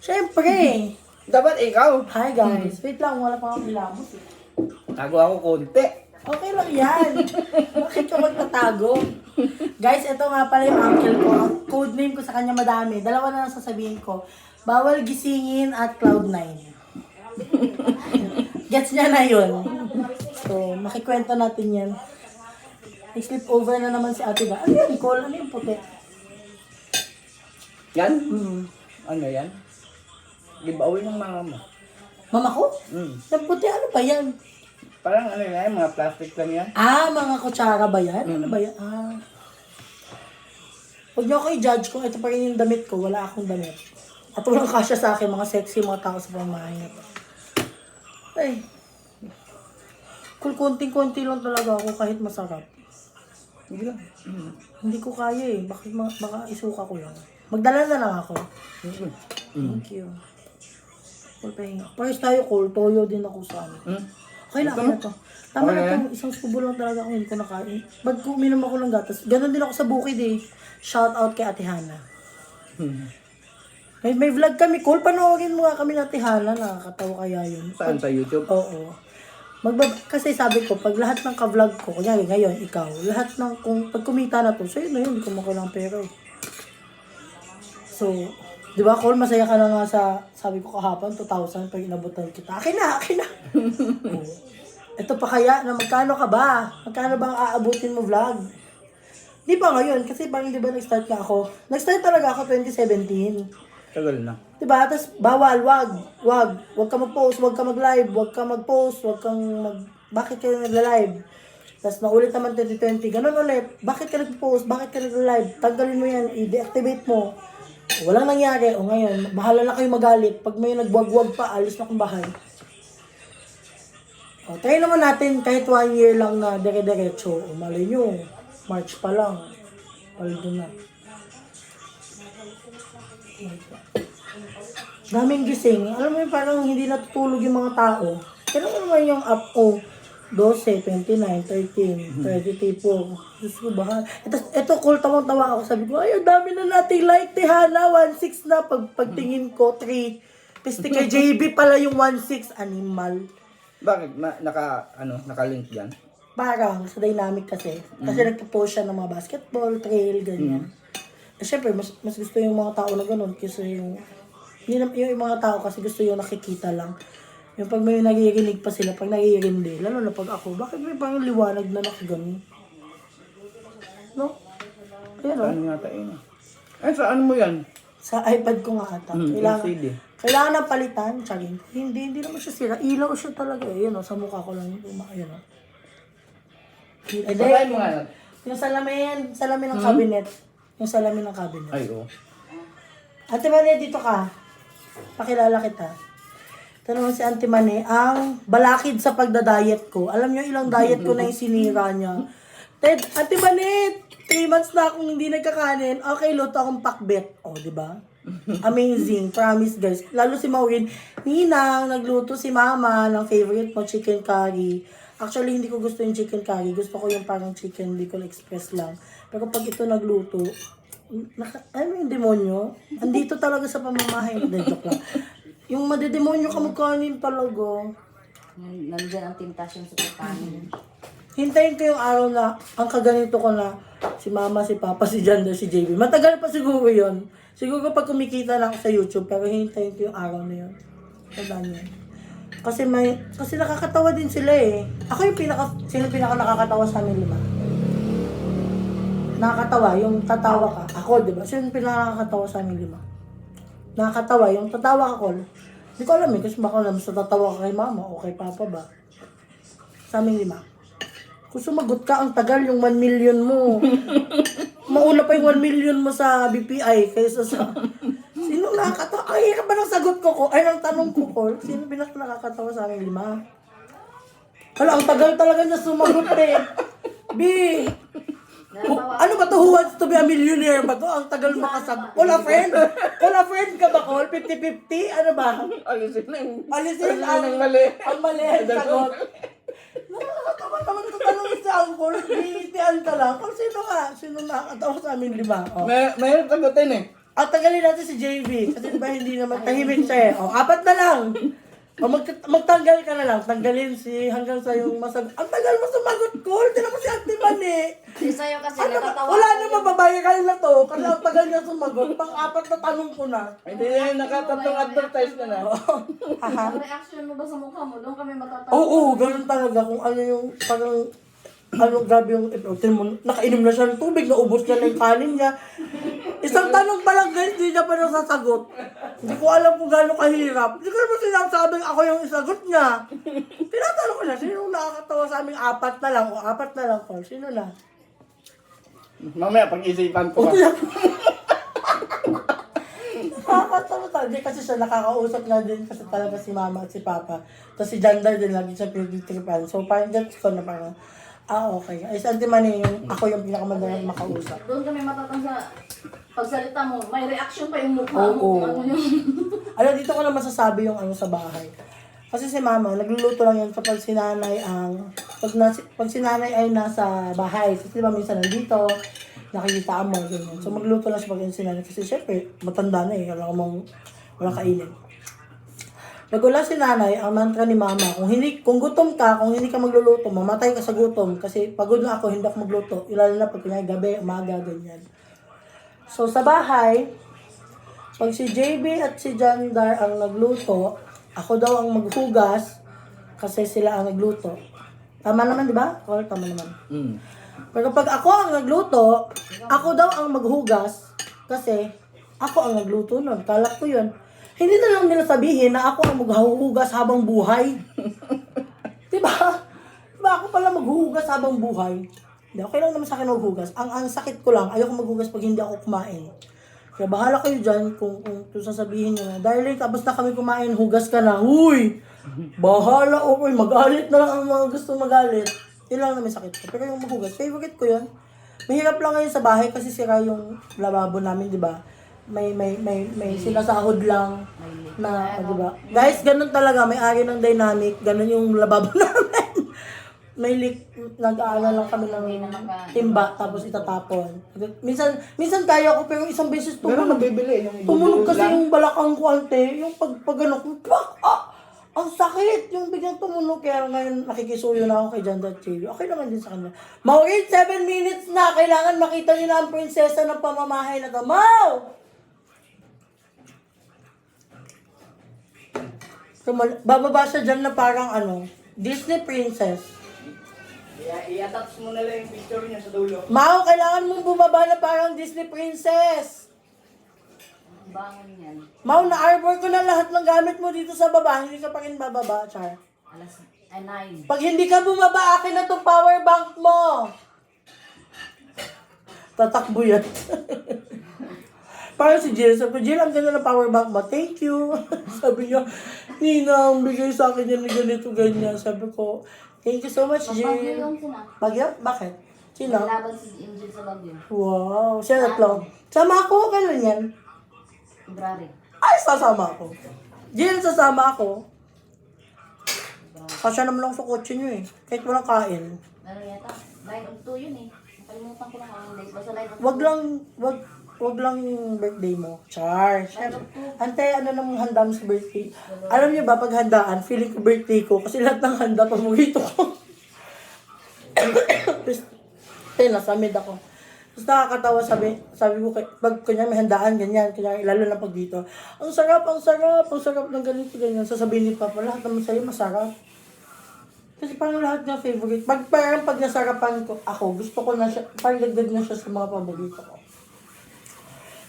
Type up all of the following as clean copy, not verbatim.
Siyempre. Dapat ikaw. Hi guys. Wait lang, wala pa akong bilamos eh. Tago ako konti. Okay lang yan. Bakit ka magtatago? Guys, ito nga pala yung uncle ko. Ang code name ko sa kanya madami. Dalawa na lang sasabihin ko. Bawal gisingin at Cloud9. Gets niya na yun. So, makikwento natin yan. Nag-sleep over na naman si Ate Ga. Ano yan, Cole? Ano yung puti? Yan? Hmm. Ano yan? Giveaway ng mama mo. Mama ko? Mm. Yung puti, ano ba yan? Parang ano yan, mga plastic lang yan. Ah, mga kutsara ba yan? Ano ba yan? Ah. Huwag niyo ako i-judge kung ito pa rin yung damit ko. Wala akong damit. At walang kasya sa akin, mga sexy mga tao sa pamahay na to. Ay. Konting-konti lang talaga ako kahit masarap. Hindi lang. Hindi ko kaya eh. Bakit baka isuka ko lang. Magdala na lang ako. Thank you. Call pahinga. Pares tayo, call. Toyo din ako sa ano. Okay lang, na to. Tama Okay na to. Isang subo lang talaga ako hindi ko nakain. Pag uminom ako ng gatas, ganun din ako sa bukid eh. Shout out kay Ate Hana. May vlog kami, call. Panoorin mo nga kami na Ate Hana. Nakakatawa kaya yun. Saan? Sa YouTube? Oo. Kasi sabi ko, pag lahat ng ka-vlog ko, kunyari ngayon, ikaw, lahat ng, pag kumita na to, sa'yo na yun, hindi ko makailangan pera eh. So, di ba, Cole, masaya ka na nga sa, sabi ko kahapon, 2,000 pag inabutan kita. Akin na! Oh. Ito pa kaya, na magkano ka ba? Magkano ba ang aabutin mo vlog? Di ba ngayon? Kasi parang di ba nag-start ka ako? Nag-start talaga ako 2017. Tagal na. Diba? Tapos bawal, wag ka mag-post, wag ka mag-live, wag ka mag-post, bakit ka nagla-live? Tapos naulit naman 2020, ganun ulit, bakit ka nag-post, bakit ka nagla-live? Tanggalin mo yan, i-deactivate mo. Walang nangyari, o ngayon, bahala na kayo magalit. Pag may nagwag-wag pa, alis na kung bahay. O, try naman natin kahit 1 year lang na dire-diretso. O, malay nyo, March pa lang, paldo na. Daming gising. Alam mo yun, parang hindi natutulog yung mga tao. Pero ano naman yung up, 12, 29, 13, 34. Diyos ko ba? Ito, cool, tawang-tawa ako. Sabi ko, ay, ang dami na nating like, Tihana, 1.6 na. Pagtingin ko, 3. Piste kay JB pala yung 1.6, animal. Bakit? Naka-link dyan? Parang, sa dynamic kasi. Kasi nagpo-post siya ng mga basketball, trail, ganyan. Eh, syempre, mas gusto yung mga tao na ganun kasi yung mga tao kasi gusto yung nakikita lang. Yung pag may nagirinig pa sila, pag nagirindi, lalo na pag ako, bakit may parang liwanag na nakagano? No? Ayan o. Saan nga tayo na? Saan mo yan? Sa iPad ko nga ata. LCD. Kailangan ng palitan, tsagin. Hindi naman siya sira. Ilaw siya talaga. Ayan o, sa mukha ko lang yung ayan o. Sabay mo nga. Yung salamin ng cabinet. Yung salamin ng cabinet. Ay, oo. Ate Mane, dito ka. Pakilala kita. Ito naman si Auntie Mane, ang balakid sa pagda-diet ko. Alam niyo ilang diet ko na yung sinira niya. Ted, Auntie Mane, 3 months na akong hindi nagkakanin. Okay, luto akong pakbet. O, di ba? Amazing. Promise, guys. Lalo si Maureen, Ninang, nagluto si Mama ng favorite mo, chicken curry. Actually, hindi ko gusto yung chicken curry. Gusto ko yung parang chicken Bicol Express lang. Pero pag ito nagluto, ano yung demonyo? Andito talaga sa pamamahay. Joke lang. Yung madedemonyo ka magkanin talaga. Nandiyan ang temptasyon sa pagkain. Hintayin ko yung araw na ang kaganito ko na si Mama, si Papa, si Janda, si JB. Matagal pa siguro yun. Siguro pag kumikita na ako sa YouTube, pero hintayin ko yung araw na yun. Tandaan yun. Kasi nakakatawa din sila eh. Ako yung sino pinaka nakakatawa sa amin 5? Nakakatawa, yung tatawa ka. Ako, di ba? Sino yung pinaka-nakakatawa sa amin 5? Nakakatawa, yung tatawa ka, Col. Hindi ko alam eh, kasi baka alam sa tatawa ka kay Mama o kay Papa ba. Sa amin 5. Kung sumagot ka, ang tagal yung 1 million mo. Mauna pa yung 1 million mo sa BPI kaysa sa... Sino nakakatawa? Ang hirap ba ng sagot ko? Ay, ng tanong ko, Col. Sino nakakatawa sa amin 5? Hala, ang tagal talaga niya sumagot eh. B! Ano ba to? Who wants to be a millionaire ba to? Ang tagal makasagot. Call a friend? Call a friend ka ba, Call? 50-50? Ano ba? Alisin na yung... Alisin ang mali. Ang mali ang sagot. Nakakatawa naman ito tanongin sa Uncle. Hinitian ka lang. Kung sino nga? Sino nakakatawa sa amin 5? Oh. Mayroon sagutin eh. At tagalin natin si JB. Kasi diba hindi naman tahimik siya eh. O, 4 na lang. O, magtanggal ka na lang. Tanggalin si hanggang sa yung masagot. Ang tagal mo sumagot ko. Hindi naman si Ate Mani. Kasi sa'yo kasi Ano ba? natatawa. Wala na mababayaran na to. Kasi ang tagal niya sumagot. Pang-4 na tanong ko na. Hindi na yung nakatatlong advertise na na. Ang reaction mo ba sa mukha mo? Doon kami matatawa. Oo, ganun talaga. Kung ano yung parang grabe yung ipin mo, nakainom na siya ng tubig, naubos niya na yung kanin niya. Isang tanong pa lang guys, hindi niya pa nasasagot. Hindi ko alam kung gaano kahirap. Hindi ko naman sinasabing ako yung isagot niya. Tinatanong ko na, sino yung nakakatawa sa aming 4 na lang? O 4 na lang ko, sino na? Mamaya pag-isipan ko. O, nakakatawa talaga. Hindi kasi siya nakakausap na din kasi talaga si mama at si papa. Tapos si Jandar din lagi siya pinag-tripan. So parang gets ko na parang, okay. Ay, sa Auntie Mani, ako yung pinakamadalang makausap. Doon kami matatang sa pagsalita mo. May reaction pa yung mukha Oo. mo. Ano yung... Alam, dito ko na masasabi yung ano sa bahay. Kasi si mama, nagluluto lang yan kapag si nanay pag si nanay ay nasa bahay. Kasi diba minsan nandito, nakikita mo, ganyan. So magluto lang siya pag si nanay. Kasi syempre, matanda na eh, walang kainin. Pag wala si nanay, ang mantra ni mama, kung gutom ka, kung hindi ka magluluto, mamatay ka sa gutom. Kasi pagod na ako, hindi ako magluto. Ilalo na pag kunyari gabi, umaga, ganyan. So sa bahay, pag si JB at si Jandar ang nagluto, ako daw ang maghugas kasi sila ang nagluto. Tama naman, di ba? O, tama naman. Pero pag ako ang nagluto, ako daw ang maghugas kasi ako ang nagluto nun. Kalak ko yun. Hindi na lang nila sabihin na ako ang maghuhugas habang buhay. Diba? Diba ako pala maghuhugas habang buhay? Hindi, okay lang naman sa akin maghugas. Ang sakit ko lang, ayoko maghugas pag hindi ako kumain. Kaya bahala kayo dyan kung sasabihin nyo na, darling, tapos na kami kumain, hugas ka na. Huy! Bahala, okay, magalit na lang ang mga gusto magalit. Yun lang naman sakit ko. Pero yung maghugas, favorite ko yun. Mahirap lang ngayon sa bahay kasi sira yung lababo namin, di ba? May sinasahod lang na, di ba? Guys, ganun talaga, may ari ng dynamic, ganun yung lababo namin. May leak, nag-aala lang kami ng timba, tapos itatapon. Minsan kaya ko, pero isang beses Pero tumunog. nabibili. Tumunog kasi yung balakang ko, ante, yung pag ano ko, ang sakit, yung biglang tumunog. Kaya ngayon nakikisuyo na ako kay John Chili. Okay naman din sa kanila. Maureen, 7 minutes na. Kailangan makita niyo na ang prinsesa ng pamamahay na to. Mau! Bababa siya dyan na parang Disney princess. I-attach mo na lang yung picture niya sa dulo. Mau, kailangan mong bumaba na parang Disney princess. Ang bangon yan. Mau, na-arbor ko na lahat ng gamit mo dito sa baba. Hindi ka pa rin bababa, Char. 9. Pag hindi ka bumaba, akin na tong power bank mo. Tatakbo yan. Parang si Jill, sabi ko, Jill, ang ganda ng power bank mo. Thank you. Sabi niya, Ninang, bigay sa akin yan ng ganito, ganyan. Sabi ko, thank you so much, Bagyo Jill. yung sina. Bagyo? Bakit? Sino? Laban si Angel sa Bagyo. Wow, siya tatlo. Sama ako, kailan yan? February. Ay, sasama ako. Jill, sasama ako. Kasya naman lang sa kotse niyo eh. Kahit walang kain. Meron yata. Line of 2 yun eh. Nakalimutan ko lang ang date. Basta line of 2. Wag lang yung birthday mo. Char. Ante, ano namang handa mo sa birthday? Alam niyo ba, pag handaan, feeling ko birthday ko. Kasi lahat ng handa, paborito ko. Nasa mid ako. Tapos nakakatawa, sabi ko, pag kanya may handaan, ganyan, kanya, lalo na pag dito. Ang sarap ng ganito, ganyan. Sasabihin ni Papa, lahat naman sa'yo masarap. Kasi parang lahat niya favorite. Parang pag nasarapan ko, ako, gusto ko na siya, parang dagdag na siya sa mga paborito ko.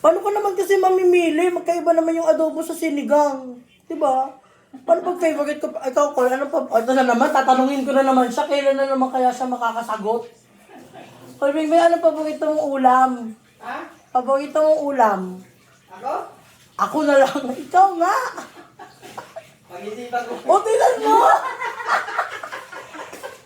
Paano ko naman kasi mamimili? Magkaiba naman yung adobo sa sinigang. Diba? Paano pag favorite ko? Ikaw, Col, ano pa? Ito na naman, tatanungin ko na naman siya. Kailan na naman kaya siya makakasagot? Col, may ano paborito mong ulam? Ha? Paborito mong ulam? Ako? Ako na lang. Ikaw nga. Pag-isipan ko. O, tingnan mo!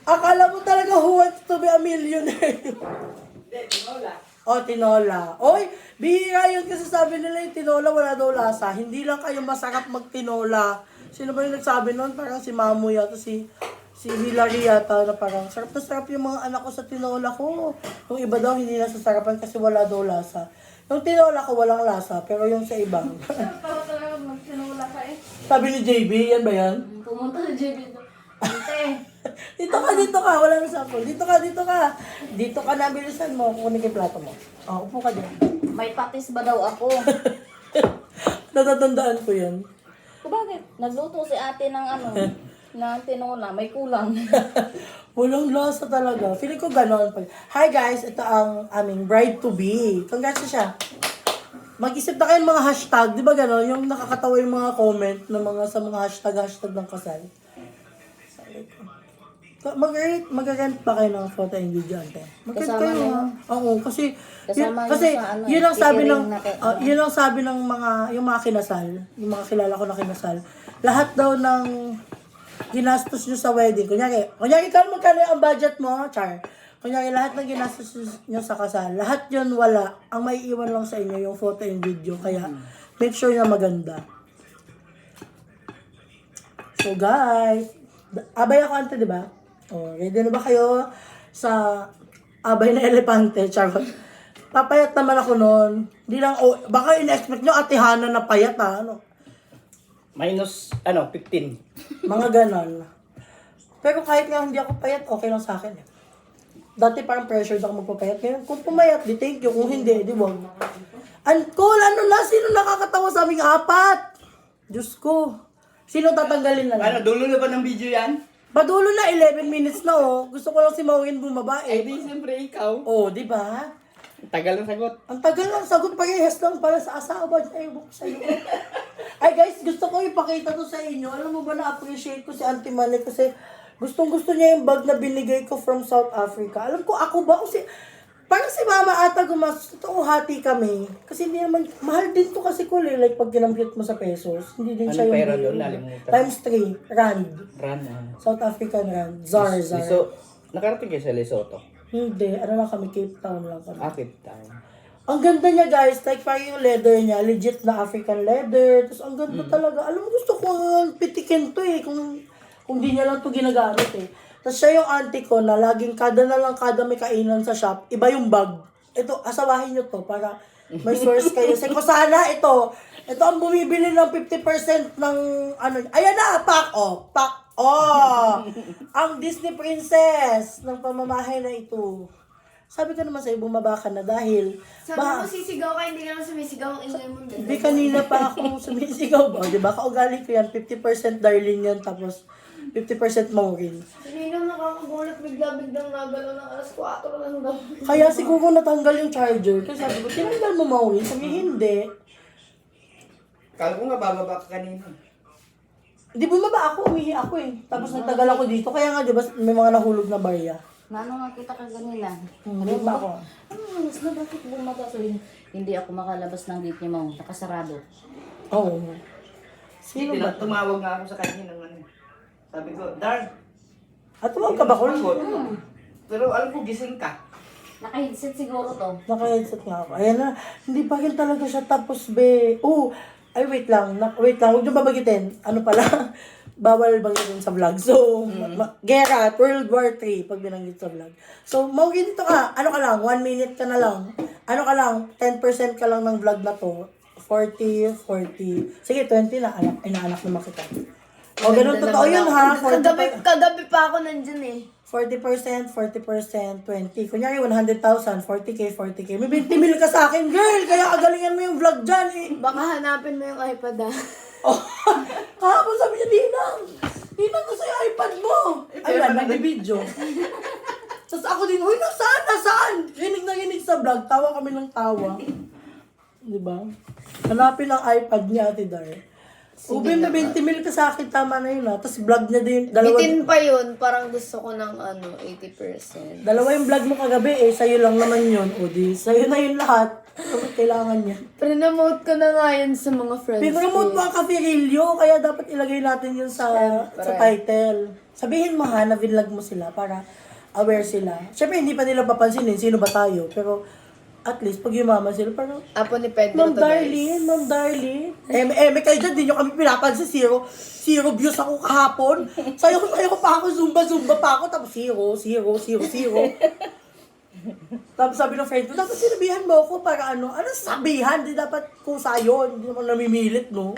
Akala mo talaga who wants to be a millionaire. Hindi, tinola. Tinola. Oy, bihira yun kasi sabi nila yung tinola wala daw lasa. Hindi lang kayo masarap magtinola. Sino ba yung nagsabi nun? Parang si Mamu yata, si Hilary yata na parang sarap na sarap yung mga anak ko sa tinola ko. Yung iba daw hindi nasasarapan kasi wala daw lasa. Yung tinola ko walang lasa, pero yung sa ibang. Para talaga magsinula ka eh. Sabi ni JB, yan ba yan? Pumunta sa JB to. Ante, Dito ka, wala na sample. Dito ka. Dito ka na, bilisan mo. Kunin ko yung plato mo. Upo ka dyan. may patis ba daw ako? Natatandaan ko yan. Bakit? Nagluto si ate ng ng tinola, may kulang. Walang lasa talaga. Feeling ko ganon. Hi guys, ito ang aming bride-to-be. Congrats na siya. Mag-isip na kayo ng mga hashtag. Di ba ganon? Yung nakakatawa yung mga comment ng mga sa mga hashtag ng kasal. Mag-rent ba kayo ng photo and video ante? Mag-rent Kasama kayo. na yun? Oo, kasi Kasama yun kasi sa ano, yun ang sabi ng catering na yun ang sabi ng mga yung mga kinasal, yung mga kilala ko na kinasal. Lahat daw ng ginastos nyo sa wedding. Kunyari ikaw magkano ang budget mo, Char? Kunyari lahat ng ginastos nyo sa kasal, lahat yun wala. Ang maiiwan lang sa inyo yung photo and video. Kaya make sure na maganda. So guys, abay ako ante, di ba? Oh, ready na ba kayo sa abay na elepante? Charot. Papayat naman ako noon. Hindi lang, baka in-expect nyo atihana na payat ha, ano? Minus, 15. Mga ganon. Pero kahit nga hindi ako payat, okay lang sa akin eh. Dati parang pressured ako magpapayat. Ngayon, kung pumayat, di thank you. Kung hindi, di wag. And cool, sino nakakatawa sa aming apat? Diyos ko. Sino tatanggalin na lang? Dulo na ba ng video yan? Padulo na, 11 minutes na oh. Gusto ko lang si Maureen bumaba Eh eh. di, siyempre ikaw. Oh, di ba? Tagal ng sagot. Ang tagal ng sagot, parehas lang para sa asawa. Ay, sa'yo. Ay guys, gusto ko ipakita to sa inyo. Alam mo ba, na-appreciate ko si Auntie Mane kasi gustong-gusto niya yung bag na binigay ko from South Africa. Alam ko, ako ba? Kasi parang si Mama ata gumastos. Ito, hati kami. Kasi hindi naman, mahal din to kasi ko like pag kinamplate mo sa pesos. Hindi din siya Anong yung pera doon? Nalimutan. times 3, rand. Run. South African rand. Zar. Nakarating kayo sa Lesotho. Hindi, ano lang kami, Cape Town lang kami. Akit tayo. Ang ganda niya guys, like parang yung leather niya, legit na African leather. Tapos ang ganda talaga. Alam mo, gusto ko pitikin to eh, kung di niya lang to ginagamit eh. Tapos siya yung auntie ko na laging kada may kainan sa shop, iba yung bag. Ito, asawahin nyo to para may source kayo. Kasi ko sana ito ang bumibili ng 50% ng ayan na, pack. Ang Disney Princess ng pamamahay na ito. Sabi ko naman sa'yo, bumaba ka na dahil... Sabi mo sisigaw ka, hindi ka naman sumisigaw ang ingay mo. Hindi, kanina pa ako sumisigaw ba? Diba? Kaugali ko yan, 50% Darlene yan, tapos 50% Maureen. Kanina nakakagulat, bigla-biglang nagalaw ng alas 4 ng gabi. Kaya siguro natanggal yung charger. Kasi sabi ko, tinanggal mo Maureen? Sabi, hindi. Kala ko nga bababa ka kanina. Hindi bumaba ako, umihi ako eh. Tapos nagtagal ako dito. Kaya nga, diba, may mga nahulog na barya. Nano nga kita ka ganila. Hindi pa ako. Ano oras na? Bakit bumaba? So, hindi ako makalabas ng gate niya mo. Nakasarado. Oo. Sino ba? Tumawag nga ako sa kanya ng ano. Sabi ko, Dar. At tumawag ka ba ko? Pero alam ko, gising ka. Naka-headset siguro to. Naka-headset nga ako. Ayan na. Hindi pa rin talaga siya tapos be. Ay wait lang. Wait lang. Huwag niyo babagitin. Ano pala? Bawal banggitin sa vlog. So, Gera, World War 3 pag binanggit sa vlog. So, mawagin dito ka. Ano ka lang? 1 minute ka na lang. Ano ka lang? 10% ka lang ng vlog na to. 40. Sige, 20 na. Inaanak naman kita. O, ganun totoo yun ha. Kagabi pa ako nandyan eh. 40%, 20%, 20. Kunyari, 100,000, 40K. May 20 mil ka sa akin, girl! Kaya kagalingan mo yung vlog dyan, eh. Baka hanapin mo yung iPad ah. Oh, kahapon sabi niya, Ninang, gusto yung iPad mo. Ayun, nag-video. Tapos ako din, uy, nasaan? Rinig sa vlog, tawa kami ng tawa. Diba? Hanapin ang iPad niya, Ate Dar. Ubi, may 20 mil ka sa akin, tama na yun ha. Tapos vlog niya din, Bitin pa yun, parang gusto ko ng 80%. dalawa yung vlog mo kagabi eh, sa'yo lang naman yun. O di, sa'yo na yun lahat. Kapag kailangan niya. Pre-nomote ko na nga yun sa mga friends. Pinromote mo ang Kapirilyo, kaya dapat ilagay natin yun sa title. Sabihin mo ha, na vlog mo sila para aware sila. Siyempre, hindi pa nila papansinin sino ba tayo. Pero, at least, pag yumaman sila, parang, Apo ni Pedro to guys. Ma'am Darlene. May kayo dyan, di nyo kami pinapansin. Zero views ako kahapon. Sayo ko pa ako, zumba pa ako. Tapos zero. Tapos sabi ng friend ko, dapat sinabihan mo ako para ano sabihan? Di dapat kusa yun. Hindi naman namimilit, no?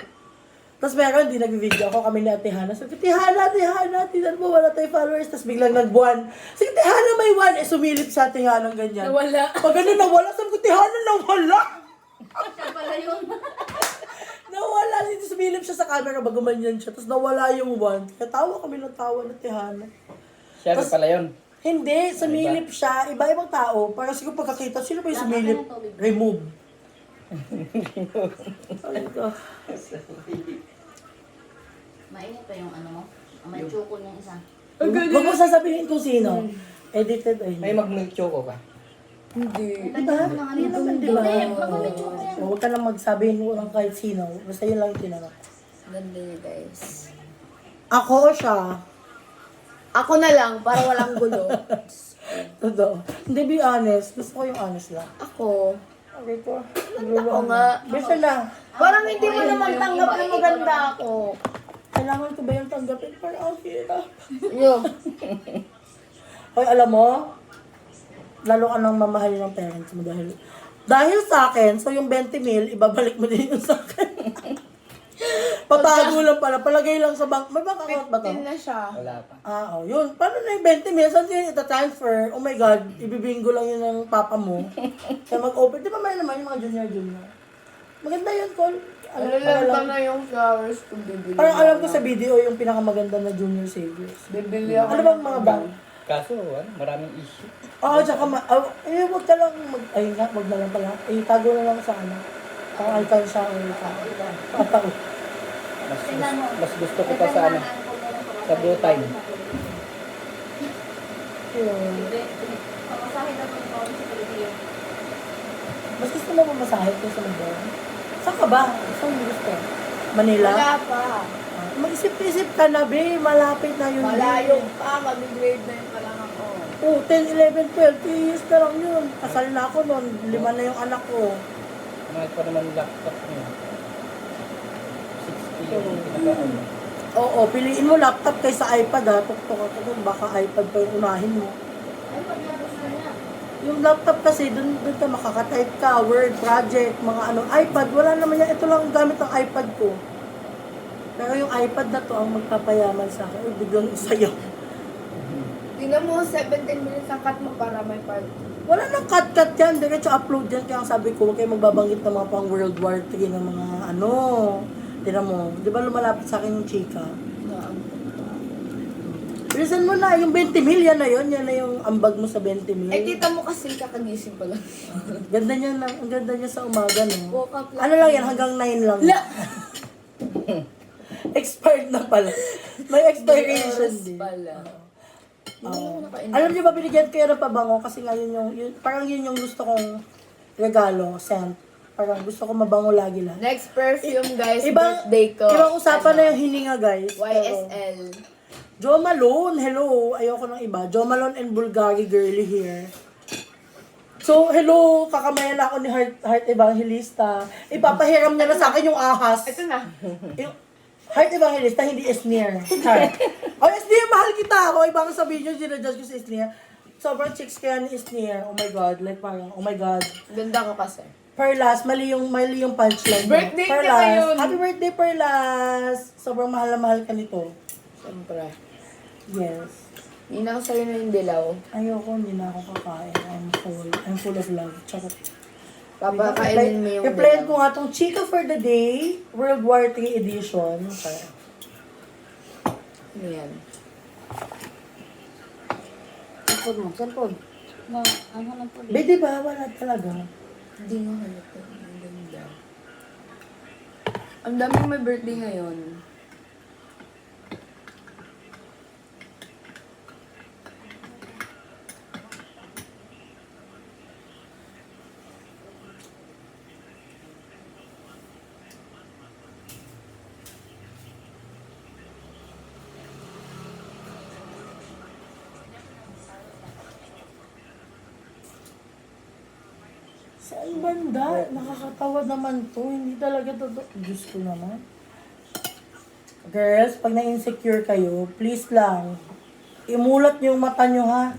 Tapos meron, di nag-video ako kami ni Ate Hana. Sabi ko, Ate Hana, tinan mo, wala tayong followers. Tapos biglang nag-1. Sabi ko, Ate Hana, may 1. Sumilip sa Ate Hana ng ganyan. Nawala. Pag ganun nawala, sabi ko, Ate Hana, nawala. Siya pala yun. Nawala. Dito sumilip siya sa camera, bago manyan siya. Tapos nawala yung 1. Kaya tawa kami ng tawa ng Ate Hana. Siya rin pala yun. Hindi, sumilip siya. Iba-ibang tao. Para siguro pagkakita, sino ba yung sumilip? Remove. Ay, ito. Mainit pa yung ano mo? May choco yung isa. Huwag mo sasabihin kung sino. Edited ay May mag-milk choco ka. Hindi. Diba? Hindi naman, diba? Hindi, magmamay choco yan. Huwag ka lang magsabihin mo lang kahit sino. Basta yun lang yung tinanong. Ganda niya, guys. Ako o siya? Ako na lang, para walang gulo. Totoo. Hindi, be honest. Gusto ko yung honest lang. Ako. Okay po. Ako nga. Basta na. Parang hindi mo naman tanggap na maganda ako. Kailangan ko ba yung tanggapin? Parang okay na. Yo. Hoy, alam mo, lalo ka nang mamahalin ng parents mo dahil sa akin, so yung 20 mil, ibabalik mo din yung sa akin. Patago lang pala, palagay lang sa bank. May bank account ba to? 15 na siya. Wala pa. Yun. Paano na yung 20 mil? Saan yun ita-transfer? Oh my God, ibibingo lang yun ng papa mo. Kaya mag-open. Di ba may naman yung mga junior? Maganda yun, Col. Nalalanta na yung flowers ko bibili. Parang alam ko sa video yung pinakamaganda na junior saviors. Bibili ako. Ano bang mga bank? Kaso, maraming issue. Oo, tsaka huwag ka lang ayun nga, wag na lang pala. Tago na lang sa ano. Ang alkansya o pataw. Mas gusto ko pa sa ano, sa blue time. Yun. Pamasahe na po yung sa Pilipino. Mas gusto mo mamasahit ko sa Mindoro? Saan ka ba? Saan mo gusto? Manila? Wala pa. Mag-isip-isip ka na, be. Malapit na yun. Malayo pa. Mag-grade na yun pa lang ako. 10, 11, 12, 3 years na lang yun. Kasal na ako noon. 5 na yung anak ko. Mahal pa naman yung laptop niya. 60 yung pinaka-ano. Oo, piliin mo laptop kaysa iPad ha. Tuktok ako dun. Baka iPad pa yung unahin mo. Ay, pag gusto niya. Yung laptop kasi, dun ka makaka-type ka, Word, project, mga ano. iPad, wala naman yan. Ito lang ang gamit ng iPad ko. Pero yung iPad na to ang magpapayaman sa akin. Uy, biglang isayaw. Tingnan mo, 17 minutes ang cut mo para may part. Wala nang cut-cut yan. Diretso upload yan. Kaya ang sabi ko, huwag kayo magbabanggit ng mga pang World War 3 ng mga ano. Tignan mo. Di ba lumalapit sa akin yung chika? Bilisan mo na. Yung 20 mil, yan na yun. Yan na yung ambag mo sa 20 mil. Eh, tita mo kasi kakagising pa lang. Ganda niya na. Ang ganda niya sa umaga, no? Woke up lang. Ano lang yan? Hanggang 9 lang. Expired na pala. May expiration din. Pala. Alam niyo ba, binigyan ko yan ng pabango kasi nga yun, parang yun yung gusto kong regalo, scent. Parang gusto ko mabango lagi lang. Next perfume, guys. Ibang, Birthday ko. ibang usapan na yung hininga, guys. Pero, YSL. Jo Malone, hello. Ayoko ng iba. Jo Malone and Bulgari girly here. So, hello, kakamayan ako ni Heart Evangelista. Ipapahiram niya na sa akin yung ahas. Ito na. Yung Heart Evangelista, hindi Esneer. Heart. Oh, Esneer, mahal kita. O, ibang sabihin nyo, sinadjust ko si Esneer. Sobrang chicks kaya ni Esneer. Oh my God. Like parang, oh my God. Ganda ko kasi. Perlas, mali yung punchline. mo. Birthday niya Perlas. ngayon. Happy birthday, Perlas. Sobrang mahal na mahal ka nito. Siyempre. Yes. Hindi na ako sa'yo na yung dilaw. Ayoko, hindi na ako kakain. I'm full of love. Charot. Papakainin mo yung I-plan dilaw. ko nga itong Chica for the Day, World War III edition. Okay. Ano yan? Cellphone mo, cellphone. Ano lang po. Be, di ba? Wala talaga. Hindi nga halata. Ang ganda. Ang daming may birthday ngayon. Saan banda? Nakakatawa naman to. Hindi talaga to. Diyos ko naman. Girls, pag na-insecure kayo, please lang, imulat niyo yung mata niyo ha.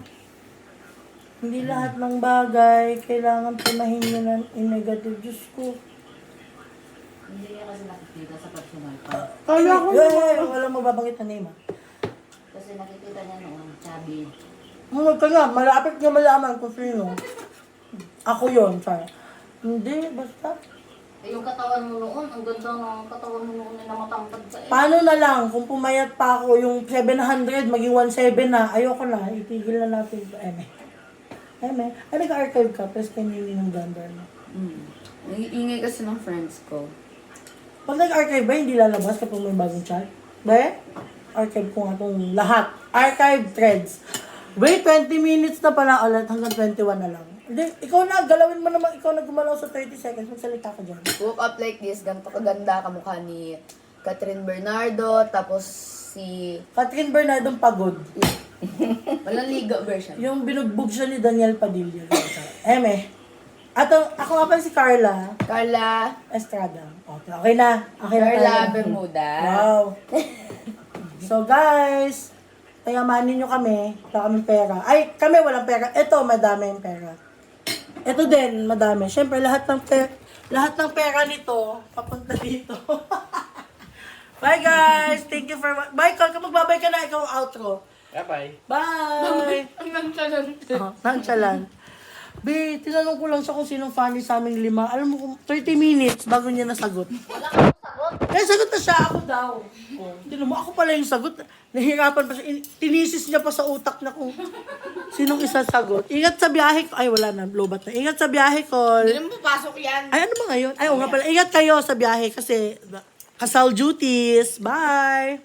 Hindi lahat ng bagay kailangan punahin nyo ng negative. Diyos ko. Hindi niya kasi nakikita sa personal pa. Kaya ko walang mababanggit na name, ah. Kasi nakikita niya noon, chubby. Huwag ka nga, malapit niya malaman kung sino. Ako yun, sa hindi, basta. Eh, yung katawan mo noon, ang ganda ng katawan mo noon na matangkad ka eh. Paano na lang, kung pumayat pa ako, yung 700, maging 1.7 na, ayoko na, itigil na natin. Ay, nag-archive ka, tapos kanili ng ganda na. Nag-iingay kasi ng friends ko. Pag nag-archive ba, hindi lalabas kapag may bagong chat? Ba? Archive ko nga itong lahat. Archive threads. Wait, 20 minutes na pala ulit, hanggang 21 na lang. Hindi, ikaw na, galawin mo naman, ikaw na gumalaw sa 30 seconds, magsalita ka dyan. Woke up like this, ganito kaganda kamukha ni Catherine Bernardo, tapos si... Catherine Bernardong pagod. Walang liga version. Yung binugbog siya ni Daniel Padilla. At ako nga pala si Carla Carla, Estrada. Okay na. Okay na Carla tayo. Bermuda. Wow. So guys, payamanin nyo kami. Wala kaming pera. Ay, kami walang pera. Ito, madami yung pera. Ito din, madami. Siyempre, lahat ng pera nito, papunta dito. Bye guys! Thank you for... Bye, Carl. Magbabay ka na. Ikaw ang outro. Bye-bye. Bye! Nonchalant. Be, tinanong ko lang siya kung sinong funny sa aming 5. Alam mo, kung 30 minutes bago niya nasagot. Wala kang sagot. Eh, sagot na siya. Ako daw. Tinan mo, ako pala yung sagot. Nahihirapan pa siya. Tinisis niya pa sa utak na kung sinong isasagot. Ingat sa biyahe ko. Ay, wala na. Lobat na. Ingat sa biyahe ko. Hindi naman papasok yan. Ay, ano ba ngayon? Ay, oo nga pala. Ingat kayo sa biyahe kasi kasal duties. Bye!